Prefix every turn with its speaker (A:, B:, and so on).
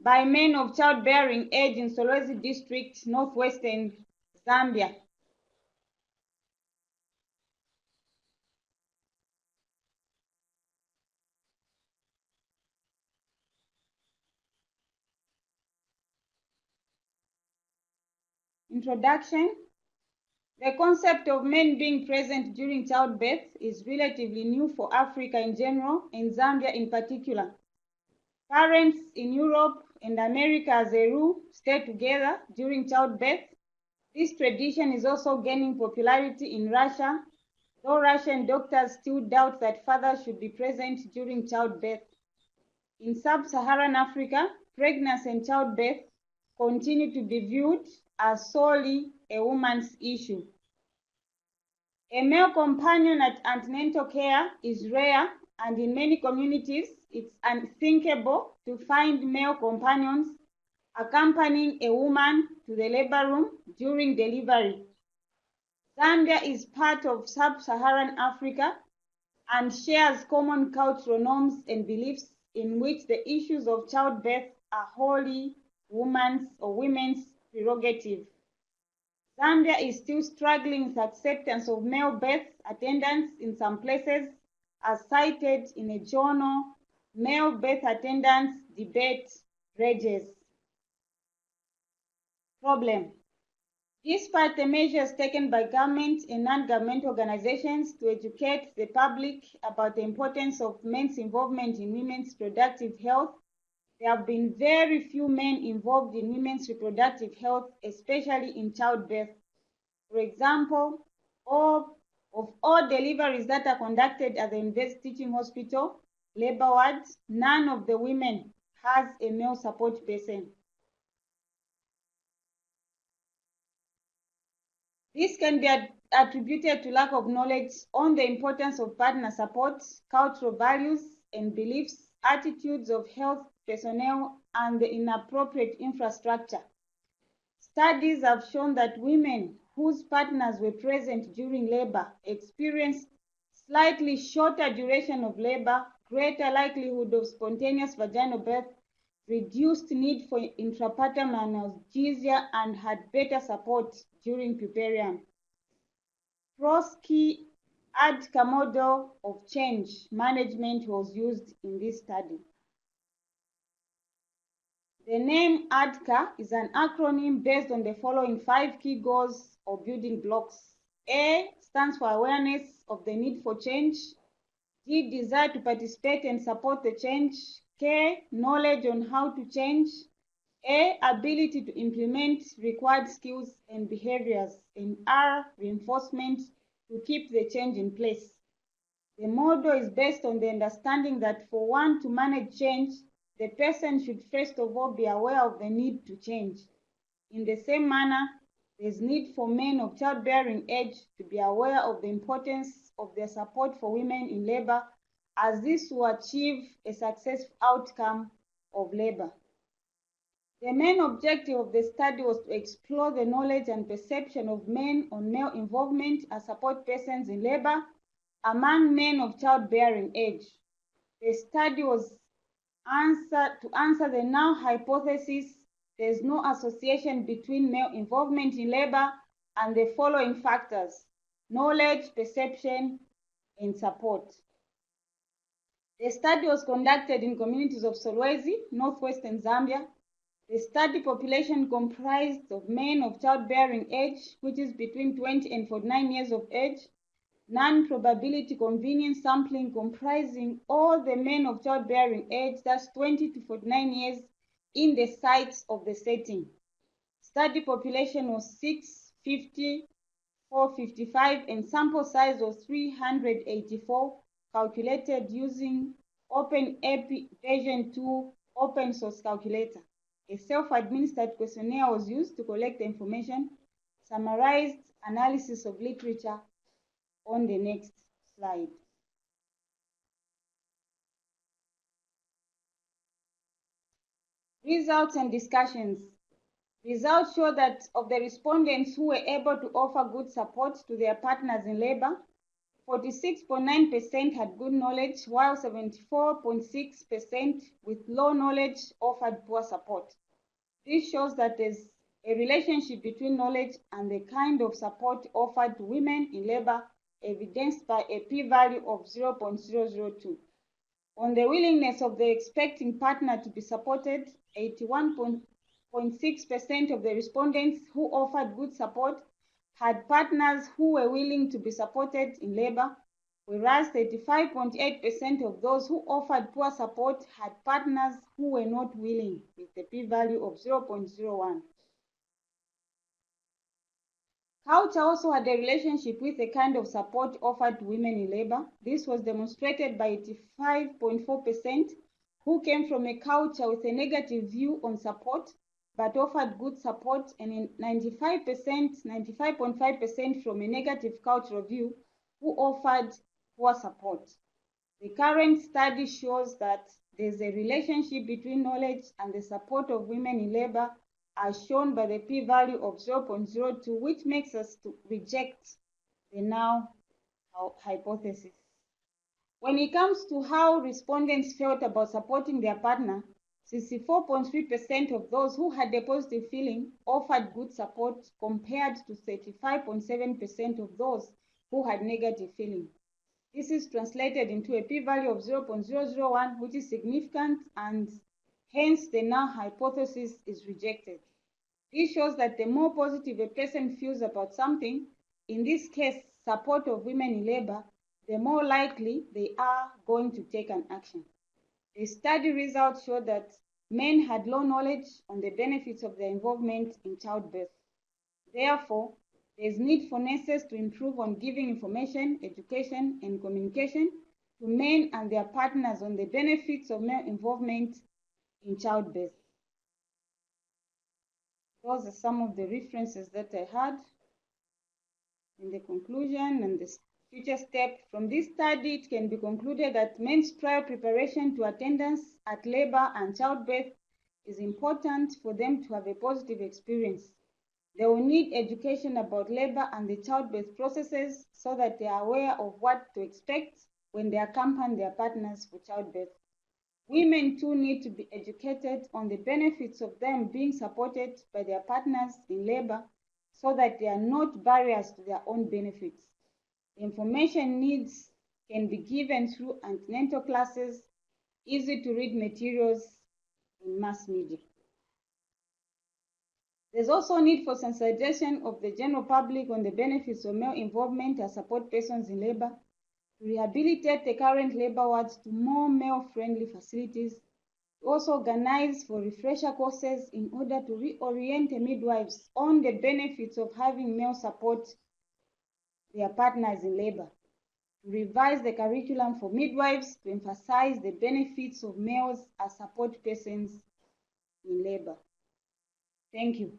A: by men of childbearing age in Solwezi district, northwestern Zambia. Introduction. The concept of men being present during childbirth is relatively new for Africa in general and Zambia in particular. Parents in Europe and America as a rule stay together during childbirth. This tradition is also gaining popularity in Russia, though Russian doctors still doubt that fathers should be present during childbirth. In sub-Saharan Africa, pregnancy and childbirth continue to be viewed as solely a woman's issue. A male companion at antenatal care is rare, and in many communities, it's unthinkable to find male companions accompanying a woman to the labor room during delivery. Zambia is part of sub-Saharan Africa and shares common cultural norms and beliefs in which the issues of childbirth are wholly women's prerogative. Zambia is still struggling with acceptance of male birth attendance in some places, as cited in a journal, Male Birth Attendance Debate Rages. Problem. Despite the measures taken by government and non-governmental organizations to educate the public about the importance of men's involvement in women's reproductive health, there have been very few men involved in women's reproductive health, especially in childbirth. For example, of all deliveries that are conducted at the University Teaching Hospital, labor wards, none of the women has a male support person. This can be attributed to lack of knowledge on the importance of partner support, cultural values and beliefs, attitudes of health personnel, and the inappropriate infrastructure. Studies have shown that women whose partners were present during labor experienced slightly shorter duration of labor, greater likelihood of spontaneous vaginal birth, reduced need for intrapartum analgesia, and had better support during puerperium. Prosky ADCA model of change management was used in this study. The name ADCA is an acronym based on the following 5 key goals or building blocks. A stands for awareness of the need for change. D, desire to participate and support the change. K, knowledge on how to change. A, ability to implement required skills and behaviors. And R, reinforcement to keep the change in place. The model is based on the understanding that for one to manage change, the person should first of all be aware of the need to change. In the same manner, there is need for men of childbearing age to be aware of the importance of their support for women in labor, as this will achieve a successful outcome of labor. The main objective of the study was to explore the knowledge and perception of men on male involvement as support persons in labor among men of childbearing age. The study was to answer the null hypothesis. There is no association between male involvement in labor and the following factors: knowledge, perception, and support. The study was conducted in communities of Solwezi, northwestern Zambia. The study population comprised of men of childbearing age, which is between 20 and 49 years of age, non-probability convenience sampling comprising all the men of childbearing age, that's 20 to 49 years, in the sites of the setting. Study population was 650, 455, and sample size was 384, calculated using OpenAPI version 2 open source calculator. A self-administered questionnaire was used to collect the information. Summarized analysis of literature on the next slide. Results and discussions. Results show that of the respondents who were able to offer good support to their partners in labor, 46.9% had good knowledge, while 74.6% with low knowledge offered poor support. This shows that there's a relationship between knowledge and the kind of support offered to women in labor, evidenced by a p-value of 0.002. On the willingness of the expecting partner to be supported, 81.6% of the respondents who offered good support had partners who were willing to be supported in labor, whereas 35.8% of those who offered poor support had partners who were not willing, with a p-value of 0.01. Culture also had a relationship with the kind of support offered to women in labor. This was demonstrated by 85.4% who came from a culture with a negative view on support but offered good support, and 95.5% from a negative cultural view who offered poor support. The current study shows that there's a relationship between knowledge and the support of women in labor, as shown by the p-value of 0.02, which makes us to reject the null hypothesis. When it comes to how respondents felt about supporting their partner, 64.3% of those who had a positive feeling offered good support, compared to 35.7% of those who had negative feeling. This is translated into a p-value of 0.001, which is significant, and hence the null hypothesis is rejected. This shows that the more positive a person feels about something, in this case support of women in labor, the more likely they are going to take an action. The study results show that men had low knowledge on the benefits of their involvement in childbirth. Therefore, there is need for nurses to improve on giving information, education, and communication to men and their partners on the benefits of male involvement in childbirth. Those are some of the references that I had in the conclusion and the future step. From this study, it can be concluded that men's prior preparation to attendance at labor and childbirth is important for them to have a positive experience. They will need education about labor and the childbirth processes so that they are aware of what to expect when they accompany their partners for childbirth. Women too need to be educated on the benefits of them being supported by their partners in labor so that they are not barriers to their own benefits. The information needs can be given through antenatal classes, easy to read materials in mass media. There's also a need for sensitization of the general public on the benefits of male involvement as support persons in labor, to rehabilitate the current labor wards to more male-friendly facilities, to also organize for refresher courses in order to reorient the midwives on the benefits of having male support their partners in labor, to revise the curriculum for midwives to emphasize the benefits of males as support persons in labor. Thank you.